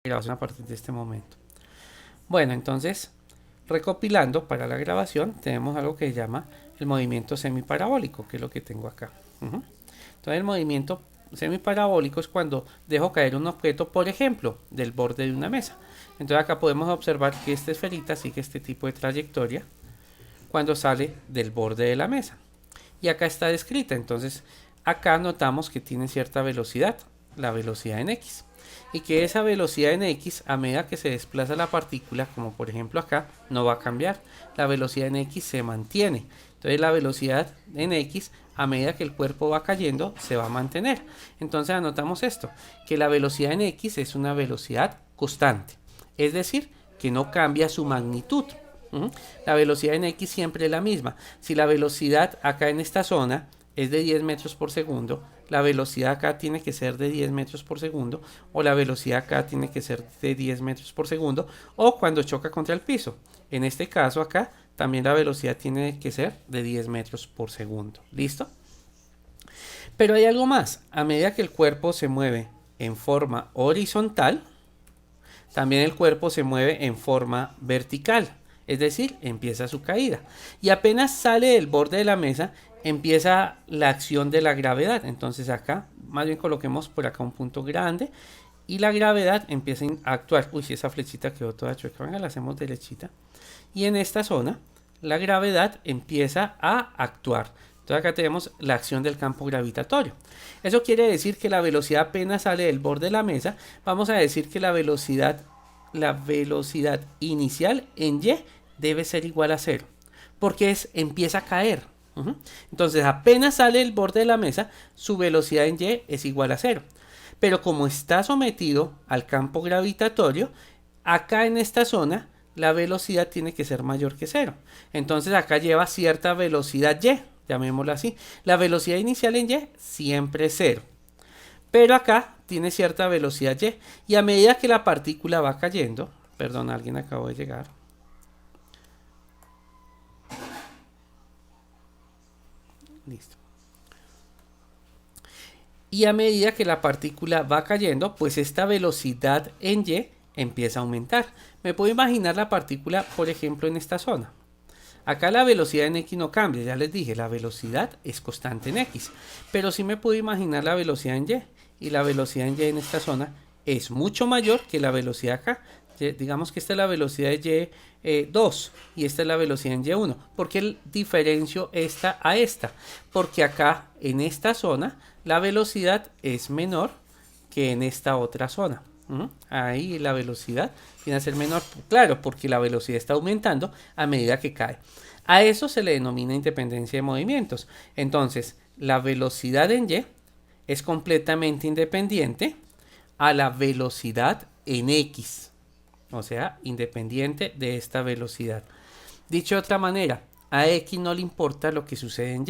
grabación a partir de este momento. Bueno, entonces, recopilando para la grabación, tenemos algo que se llama el movimiento semiparabólico, que es lo que tengo acá. Entonces, el movimiento semiparabólico es cuando dejo caer un objeto, por ejemplo, del borde de una mesa. Entonces, acá podemos observar que esta esferita sigue este tipo de trayectoria cuando sale del borde de la mesa. Y acá está descrita, entonces acá notamos que tiene cierta velocidad, la velocidad en x, y que esa velocidad en x, a medida que se desplaza la partícula, como por ejemplo acá, no va a cambiar, la velocidad en x se mantiene. Entonces la velocidad en x, a medida que el cuerpo va cayendo, se va a mantener. Entonces anotamos esto, que la velocidad en x es una velocidad constante, es decir, que no cambia su magnitud. La velocidad en x siempre es la misma. Si la velocidad acá en esta zona es de 10 metros por segundo, la velocidad acá tiene que ser de 10 metros por segundo, o la velocidad acá tiene que ser de 10 metros por segundo, o cuando choca contra el piso. En este caso acá también la velocidad tiene que ser de 10 metros por segundo. ¿Listo? Pero hay algo más. A medida que el cuerpo se mueve en forma horizontal, también el cuerpo se mueve en forma vertical. Es decir, empieza su caída. Y apenas sale del borde de la mesa, empieza la acción de la gravedad. Entonces acá, más bien coloquemos por acá un punto grande. Y la gravedad empieza a actuar. Uy, si esa flechita quedó toda chueca. Venga, la hacemos derechita. Y en esta zona, la gravedad empieza a actuar. Entonces acá tenemos la acción del campo gravitatorio. Eso quiere decir que la velocidad apenas sale del borde de la mesa. Vamos a decir que la velocidad inicial en y debe ser igual a 0, porque empieza a caer. Entonces apenas sale el borde de la mesa, su velocidad en y es igual a 0. Pero como está sometido al campo gravitatorio, acá en esta zona la velocidad tiene que ser mayor que 0. Entonces acá lleva cierta velocidad y, llamémosla así. La velocidad inicial en y siempre es 0. Pero acá tiene cierta velocidad y. Y a medida que la partícula va cayendo, perdón, alguien acabó de llegar. Listo. Y a medida que la partícula va cayendo, pues esta velocidad en y empieza a aumentar. Me puedo imaginar la partícula, por ejemplo, en esta zona. Acá la velocidad en x no cambia, ya les dije, la velocidad es constante en x. Pero sí me puedo imaginar la velocidad en y. Y la velocidad en y en esta zona es mucho mayor que la velocidad acá. Digamos que esta es la velocidad de y2 y esta es la velocidad en y1. ¿Por qué diferencio esta a esta? Porque acá en esta zona la velocidad es menor que en esta otra zona. Ahí la velocidad tiene que ser menor, claro, porque la velocidad está aumentando a medida que cae. A eso se le denomina independencia de movimientos. Entonces, la velocidad en y es completamente independiente a la velocidad en x. O sea, independiente de esta velocidad. Dicho de otra manera, a x no le importa lo que sucede en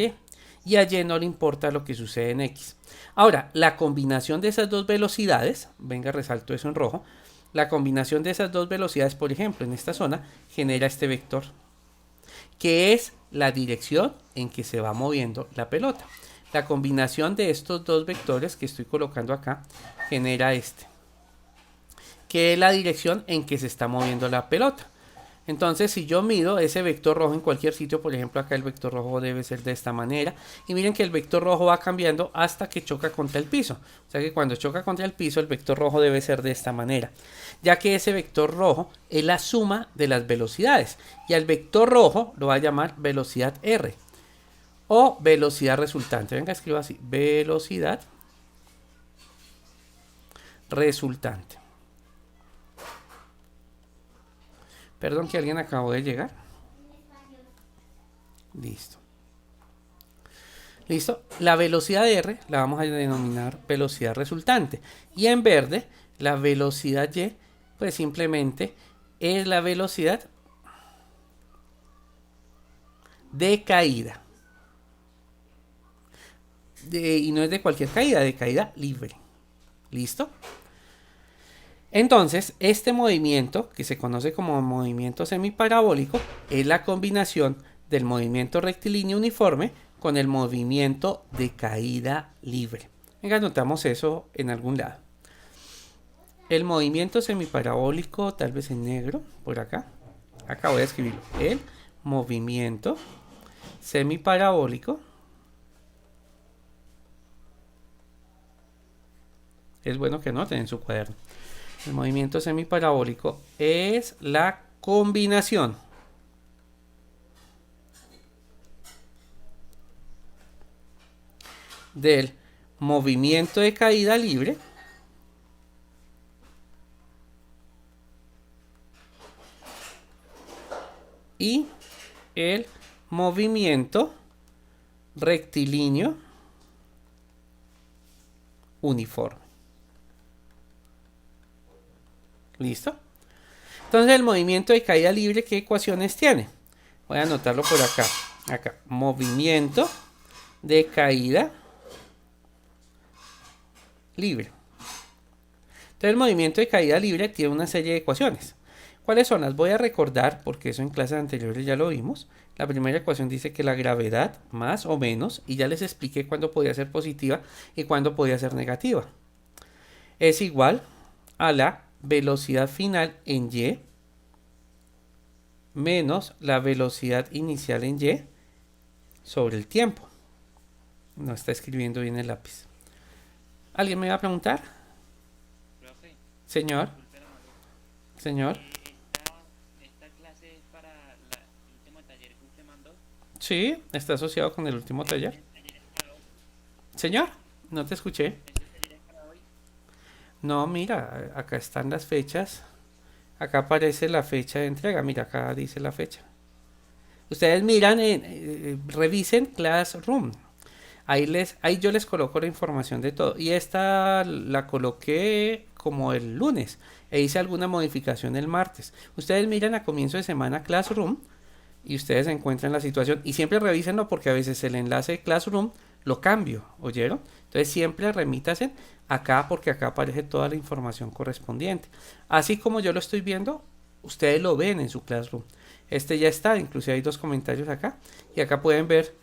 y a y no le importa lo que sucede en x. Ahora, la combinación de esas dos velocidades, venga, resalto eso en rojo, la combinación de esas dos velocidades, por ejemplo, en esta zona, genera este vector, que es la dirección en que se va moviendo la pelota. La combinación de estos dos vectores que estoy colocando acá genera este, que es la dirección en que se está moviendo la pelota. Entonces, si yo mido ese vector rojo en cualquier sitio, por ejemplo, acá el vector rojo debe ser de esta manera. Y miren que el vector rojo va cambiando hasta que choca contra el piso. O sea que cuando choca contra el piso, el vector rojo debe ser de esta manera. Ya que ese vector rojo es la suma de las velocidades. Y al vector rojo lo va a llamar velocidad R. O velocidad resultante. Venga, escribo así. Velocidad resultante. Perdón que alguien acabó de llegar. Listo. Listo. La velocidad R la vamos a denominar velocidad resultante. Y en verde, la velocidad Y, pues simplemente es la velocidad de caída. Y no es de cualquier caída, de caída libre. ¿Listo? Entonces, este movimiento, que se conoce como movimiento semiparabólico, es la combinación del movimiento rectilíneo uniforme con el movimiento de caída libre. Venga, anotamos eso en algún lado. el movimiento semiparabólico, tal vez en negro, por acá. Acá voy a escribirlo. El movimiento semiparabólico es bueno que anoten en su cuaderno. El movimiento semiparabólico es la combinación del movimiento de caída libre y el movimiento rectilíneo uniforme. ¿Listo? Entonces el movimiento de caída libre, ¿qué ecuaciones tiene? Voy a anotarlo por acá. Acá, movimiento de caída libre. Entonces el movimiento de caída libre tiene una serie de ecuaciones. ¿Cuáles son? Las voy a recordar porque eso en clases anteriores ya lo vimos. La primera ecuación dice que la gravedad más o menos, y ya les expliqué cuándo podía ser positiva y cuándo podía ser negativa, es igual a la velocidad final en y menos la velocidad inicial en y sobre el tiempo. No está escribiendo bien el lápiz. ¿Alguien me va a preguntar? Profe, Señor, disculpe la molestia. señor. Esta clase es para el último taller que usted mandó. Sí, está asociado con el último taller. Ese taller es para hoy. Señor, no te escuché. Ese taller es para hoy. No, mira, acá están las fechas. Acá aparece la fecha de entrega. Mira, acá dice la fecha. Ustedes miran, revisen Classroom. Ahí yo les coloco la información de todo. Y esta la coloqué como el lunes. E hice alguna modificación el martes. Ustedes miran a comienzo de semana Classroom y ustedes encuentran la situación. Y siempre revísenlo porque a veces el enlace de Classroom lo cambio. ¿Oyeron? Entonces siempre remítasen acá porque acá aparece toda la información correspondiente. Así como yo lo estoy viendo, ustedes lo ven en su Classroom. Este ya está, inclusive hay dos comentarios acá. Y acá pueden ver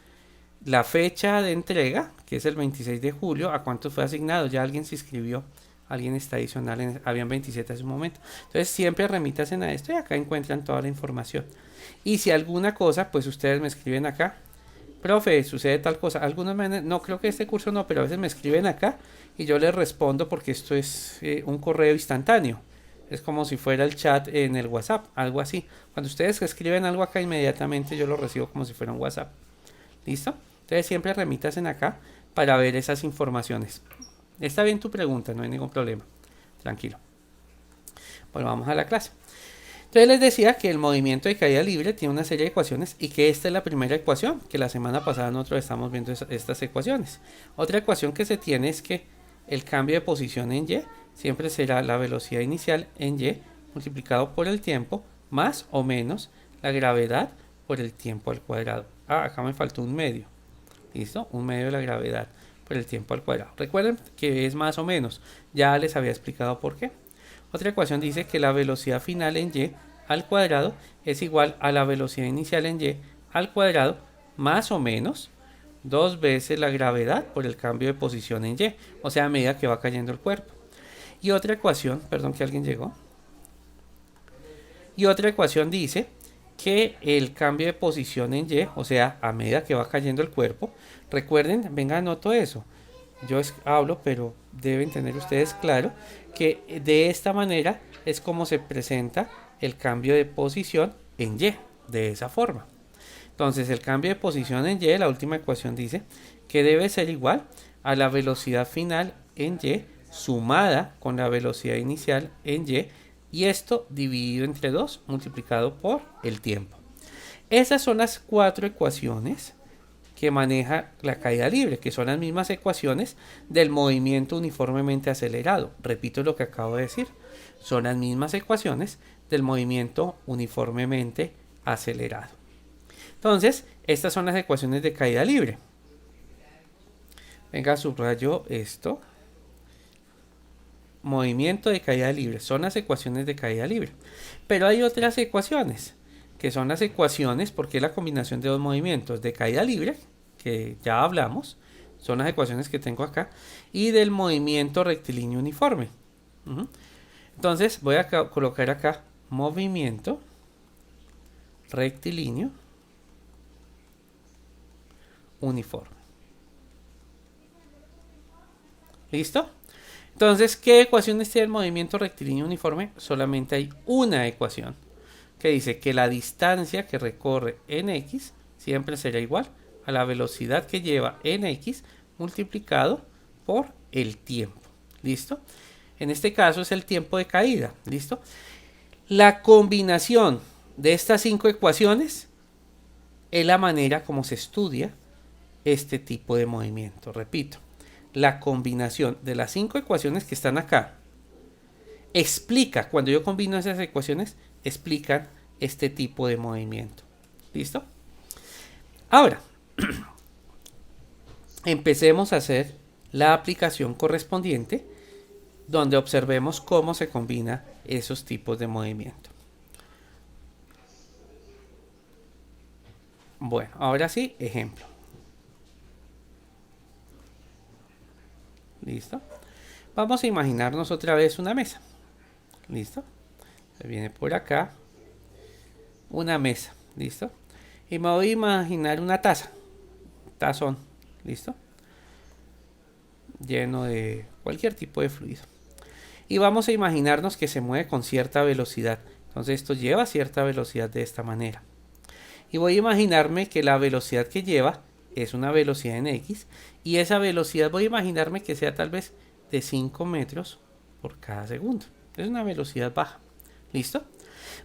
la fecha de entrega, que es el 26 de julio, a cuánto fue asignado. Ya alguien se inscribió, alguien está adicional, habían 27 en su momento. Entonces siempre remítasen a esto y acá encuentran toda la información. Y si alguna cosa, pues ustedes me escriben acá. Profe, sucede tal cosa. Algunos no creo que este curso no, pero a veces me escriben acá y yo les respondo porque esto es un correo instantáneo. Es como si fuera el chat en el WhatsApp, algo así. Cuando ustedes escriben algo acá, inmediatamente yo lo recibo como si fuera un WhatsApp. ¿Listo? Entonces siempre remítasen acá para ver esas informaciones. Está bien tu pregunta, no hay ningún problema. Tranquilo. Bueno, vamos a la clase. Entonces les decía que el movimiento de caída libre tiene una serie de ecuaciones y que esta es la primera ecuación, que la semana pasada nosotros estamos viendo estas ecuaciones. Otra ecuación que se tiene es que el cambio de posición en y siempre será la velocidad inicial en y multiplicado por el tiempo más o menos la gravedad por el tiempo al cuadrado. Acá me faltó un medio. ¿Listo? Un medio de la gravedad por el tiempo al cuadrado. Recuerden que es más o menos. Ya les había explicado por qué. Otra ecuación dice que la velocidad final en y al cuadrado es igual a la velocidad inicial en y al cuadrado más o menos 2 veces la gravedad por el cambio de posición en y, o sea, a medida que va cayendo el cuerpo. Y otra ecuación, perdón que alguien llegó. Y otra ecuación dice que el cambio de posición en y, o sea, a medida que va cayendo el cuerpo, recuerden, venga, anoto eso. Yo hablo, pero deben tener ustedes claro que de esta manera es como se presenta el cambio de posición en y, de esa forma. Entonces el cambio de posición en y, la última ecuación dice que debe ser igual a la velocidad final en y sumada con la velocidad inicial en y esto dividido entre 2 multiplicado por el tiempo. Esas son las 4 ecuaciones que maneja la caída libre, que son las mismas ecuaciones del movimiento uniformemente acelerado. Repito lo que acabo de decir, son las mismas ecuaciones del movimiento uniformemente acelerado. Entonces, estas son las ecuaciones de caída libre. Venga, subrayo esto. Movimiento de caída libre, son las ecuaciones de caída libre. Pero hay otras ecuaciones, que son las ecuaciones, porque es la combinación de dos movimientos, de caída libre, que ya hablamos, son las ecuaciones que tengo acá, y del movimiento rectilíneo uniforme. Entonces voy a colocar acá movimiento rectilíneo uniforme. ¿Listo? Entonces, ¿qué ecuaciones tiene el movimiento rectilíneo uniforme? Solamente hay una ecuación que dice que la distancia que recorre en X siempre será igual a la velocidad que lleva en X multiplicado por el tiempo. ¿Listo? En este caso es el tiempo de caída. ¿Listo? La combinación de estas 5 ecuaciones es la manera como se estudia este tipo de movimiento. Repito, la combinación de las 5 ecuaciones que están acá explica, cuando yo combino esas ecuaciones, explican este tipo de movimiento. ¿Listo? Ahora, empecemos a hacer la aplicación correspondiente donde observemos cómo se combina esos tipos de movimiento. Bueno, ahora sí, ejemplo. ¿Listo? Vamos a imaginarnos otra vez una mesa. ¿Listo? Se viene por acá una mesa. ¿Listo? Y me voy a imaginar una taza. Tazón. ¿Listo? Lleno de cualquier tipo de fluido. Y vamos a imaginarnos que se mueve con cierta velocidad. Entonces esto lleva cierta velocidad de esta manera. Y voy a imaginarme que la velocidad que lleva es una velocidad en X. Y esa velocidad voy a imaginarme que sea tal vez de 5 metros por cada segundo. Es una velocidad baja. ¿Listo?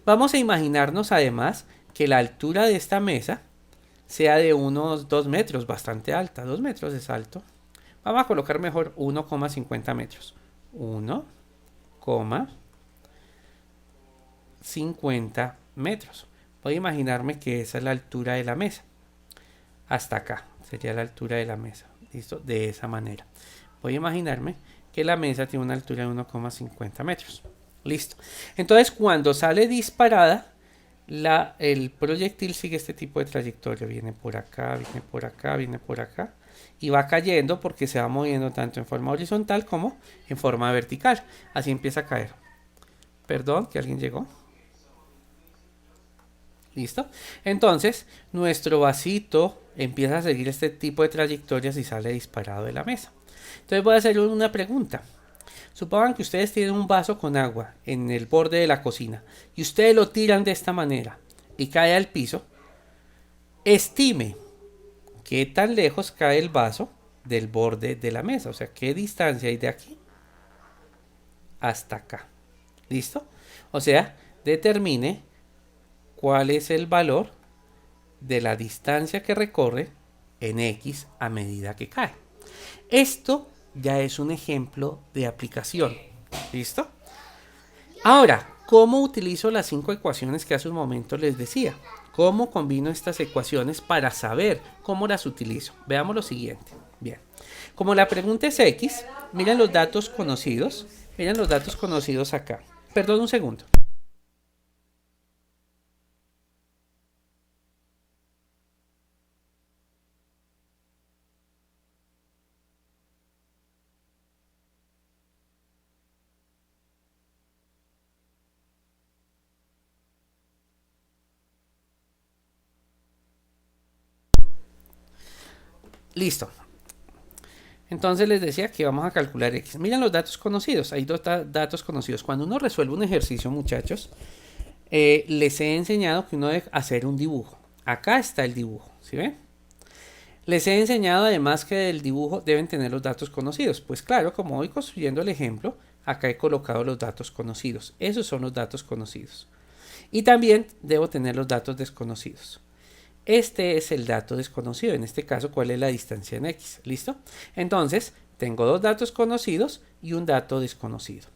Vamos a imaginarnos además que la altura de esta mesa sea de unos 2 metros, bastante alta. 2 metros es alto. Vamos a colocar mejor 1,50 metros. 1,50 metros. Voy a imaginarme que esa es la altura de la mesa. Hasta acá sería la altura de la mesa. ¿Listo? De esa manera. Voy a imaginarme que la mesa tiene una altura de 1,50 metros. Listo. Entonces, cuando sale disparada, el proyectil sigue este tipo de trayectoria. Viene por acá, viene por acá, viene por acá. Y va cayendo porque se va moviendo tanto en forma horizontal como en forma vertical. Así empieza a caer. Perdón, que alguien llegó. ¿Listo? Entonces, nuestro vasito empieza a seguir este tipo de trayectorias y sale disparado de la mesa. Entonces voy a hacer una pregunta. Supongan que ustedes tienen un vaso con agua en el borde de la cocina y ustedes lo tiran de esta manera y cae al piso. Estime qué tan lejos cae el vaso del borde de la mesa. O sea, qué distancia hay de aquí hasta acá. ¿Listo? O sea, determine cuál es el valor de la distancia que recorre en X a medida que cae. Esto ya es un ejemplo de aplicación. ¿Listo? Ahora, ¿cómo utilizo las 5 ecuaciones que hace un momento les decía? ¿Cómo combino estas ecuaciones para saber cómo las utilizo? Veamos lo siguiente. Bien. Como la pregunta es X, miren los datos conocidos. Miren los datos conocidos acá. Perdón un segundo. Listo. Entonces les decía que vamos a calcular X. Miren los datos conocidos. Hay dos datos conocidos. Cuando uno resuelve un ejercicio, muchachos, les he enseñado que uno debe hacer un dibujo. Acá está el dibujo. ¿Sí ven? Les he enseñado además que del dibujo deben tener los datos conocidos. Pues claro, como voy construyendo el ejemplo, acá he colocado los datos conocidos. Esos son los datos conocidos. Y también debo tener los datos desconocidos. Este es el dato desconocido, en este caso, ¿cuál es la distancia en X? ¿Listo? Entonces, tengo dos datos conocidos y un dato desconocido.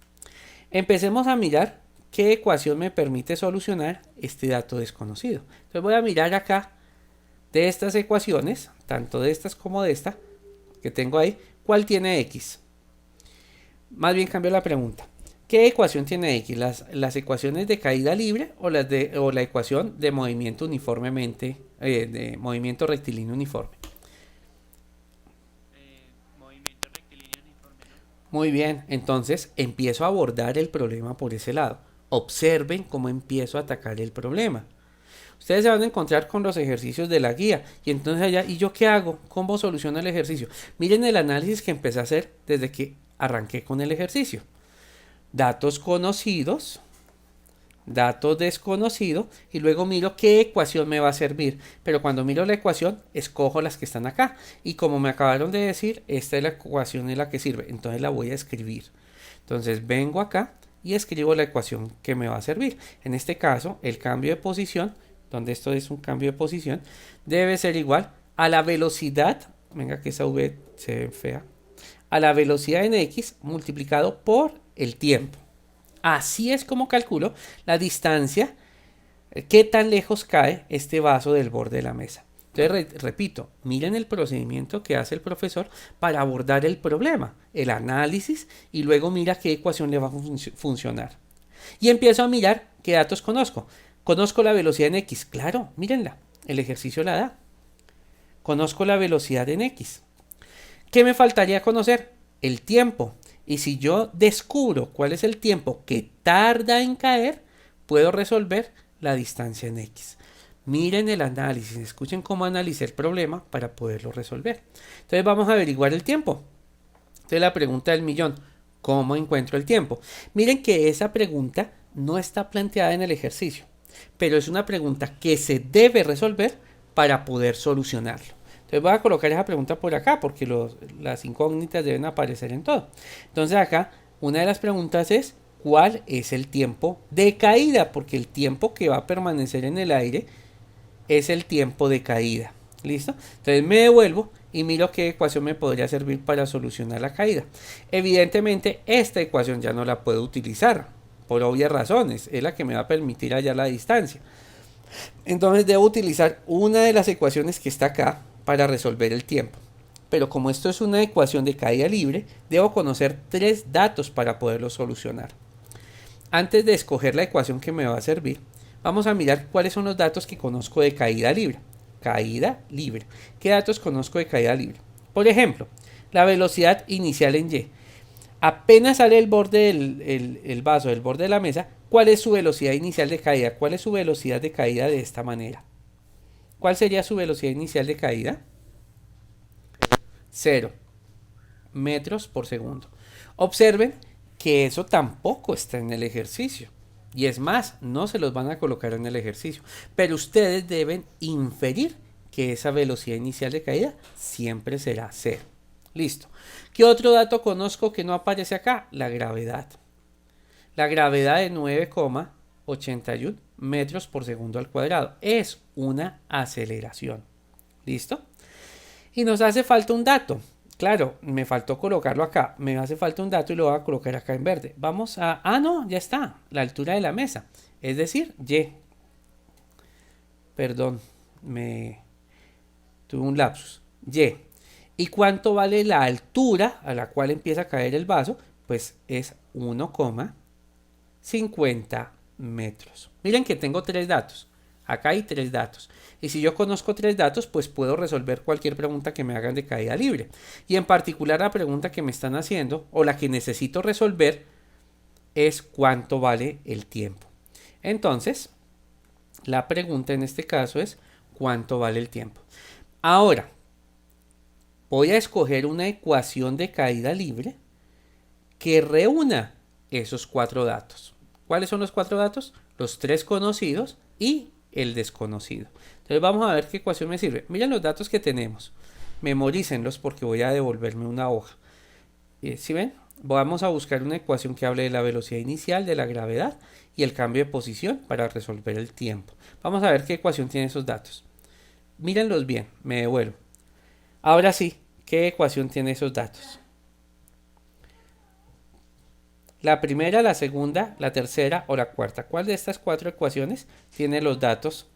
Empecemos a mirar qué ecuación me permite solucionar este dato desconocido. Entonces voy a mirar acá de estas ecuaciones, tanto de estas como de esta, que tengo ahí, ¿cuál tiene X? Más bien cambio la pregunta. ¿Qué ecuación tiene X? ¿Las ecuaciones de caída libre o la ecuación de movimiento uniformemente, de movimiento rectilíneo uniforme? Movimiento rectilíneo uniforme, ¿no? Muy bien, entonces empiezo a abordar el problema por ese lado. Observen cómo empiezo a atacar el problema. Ustedes se van a encontrar con los ejercicios de la guía y entonces allá, ¿y yo qué hago? ¿Cómo soluciono el ejercicio? Miren el análisis que empecé a hacer desde que arranqué con el ejercicio. Datos conocidos, datos desconocidos y luego miro qué ecuación me va a servir. Pero cuando miro la ecuación, escojo las que están acá. Y como me acabaron de decir, esta es la ecuación en la que sirve. Entonces la voy a escribir. Entonces vengo acá y escribo la ecuación que me va a servir. En este caso, el cambio de posición, donde esto es un cambio de posición, debe ser igual a la velocidad, venga que esa v se ve fea, a la velocidad en x multiplicado por el tiempo. Así es como calculo la distancia, qué tan lejos cae este vaso del borde de la mesa. Entonces, repito, miren el procedimiento que hace el profesor para abordar el problema, el análisis, y luego mira qué ecuación le va a funcionar. Y empiezo a mirar qué datos conozco. Conozco la velocidad en x, claro, mírenla, el ejercicio la da. Conozco la velocidad en x. ¿Qué me faltaría conocer? El tiempo. Y si yo descubro cuál es el tiempo que tarda en caer, puedo resolver la distancia en x. Miren el análisis, escuchen cómo analicé el problema para poderlo resolver. Entonces vamos a averiguar el tiempo. Entonces la pregunta del millón, ¿cómo encuentro el tiempo? Miren que esa pregunta no está planteada en el ejercicio, pero es una pregunta que se debe resolver para poder solucionarlo. Entonces voy a colocar esa pregunta por acá porque las incógnitas deben aparecer en todo. Entonces acá una de las preguntas es ¿cuál es el tiempo de caída? Porque el tiempo que va a permanecer en el aire es el tiempo de caída. ¿Listo? Entonces me devuelvo y miro qué ecuación me podría servir para solucionar la caída. Evidentemente esta ecuación ya no la puedo utilizar por obvias razones. Es la que me va a permitir hallar la distancia. Entonces debo utilizar una de las ecuaciones que está acá para resolver el tiempo. Pero como esto es una ecuación de caída libre, debo conocer 3 datos para poderlo solucionar. Antes de escoger la ecuación que me va a servir, vamos a mirar cuáles son los datos que conozco de caída libre. Caída libre. ¿Qué datos conozco de caída libre? Por ejemplo, la velocidad inicial en y. Apenas sale el borde del vaso del borde de la mesa, ¿cuál es su velocidad inicial de caída? ¿Cuál es su velocidad de caída de esta manera? ¿Cuál sería su velocidad inicial de caída? 0 metros por segundo. Observen que eso tampoco está en el ejercicio. Y es más, no se los van a colocar en el ejercicio. Pero ustedes deben inferir que esa velocidad inicial de caída siempre será 0. Listo. ¿Qué otro dato conozco que no aparece acá? La gravedad. La gravedad de 9,81 metros por segundo al cuadrado. Es una aceleración. ¿Listo? Y nos hace falta un dato. Claro, me faltó colocarlo acá. Me hace falta un dato y lo voy a colocar acá en verde. Vamos a... Ah, no, ya está. La altura de la mesa. Es decir, y. Perdón, tuve un lapsus. Y. ¿Y cuánto vale la altura a la cual empieza a caer el vaso? Pues es 1,50 metros. Miren que tengo 3 datos. Acá hay 3 datos. Y si yo conozco 3 datos, pues puedo resolver cualquier pregunta que me hagan de caída libre. Y en particular la pregunta que me están haciendo, o la que necesito resolver, es cuánto vale el tiempo. Entonces, la pregunta en este caso es cuánto vale el tiempo. Ahora, voy a escoger una ecuación de caída libre que reúna esos 4 datos. ¿Cuáles son los 4 datos? Los 3 conocidos y el desconocido. Entonces vamos a ver qué ecuación me sirve. Miren los datos que tenemos. Memorícenlos porque voy a devolverme una hoja. ¿Sí ven? Vamos a buscar una ecuación que hable de la velocidad inicial, de la gravedad y el cambio de posición para resolver el tiempo. Vamos a ver qué ecuación tiene esos datos. Mírenlos bien, me devuelvo. Ahora sí, ¿qué ecuación tiene esos datos? La primera, la segunda, la tercera o la cuarta. ¿Cuál de estas 4 ecuaciones tiene los datos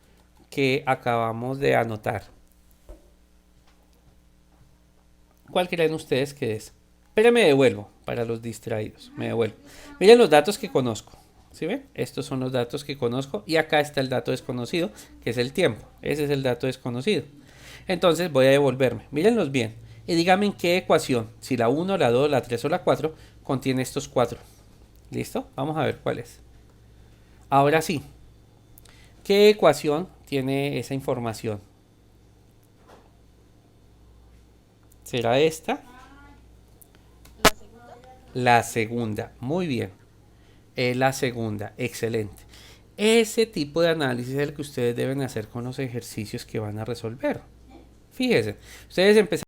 que acabamos de anotar? ¿Cuál creen ustedes que es? Pero me devuelvo para los distraídos. Me devuelvo. Miren los datos que conozco. ¿Sí ven? Estos son los datos que conozco y acá está el dato desconocido, que es el tiempo. Ese es el dato desconocido. Entonces voy a devolverme. Mírenlos bien y díganme en qué ecuación, si la 1, la 2, la 3 o la 4, contiene estos cuatro. ¿Listo? Vamos a ver cuál es. Ahora sí, ¿qué ecuación tiene esa información? ¿Será esta? La segunda. La segunda. Muy bien. Es la segunda. Excelente. Ese tipo de análisis es el que ustedes deben hacer con los ejercicios que van a resolver. Fíjense, ustedes empezaron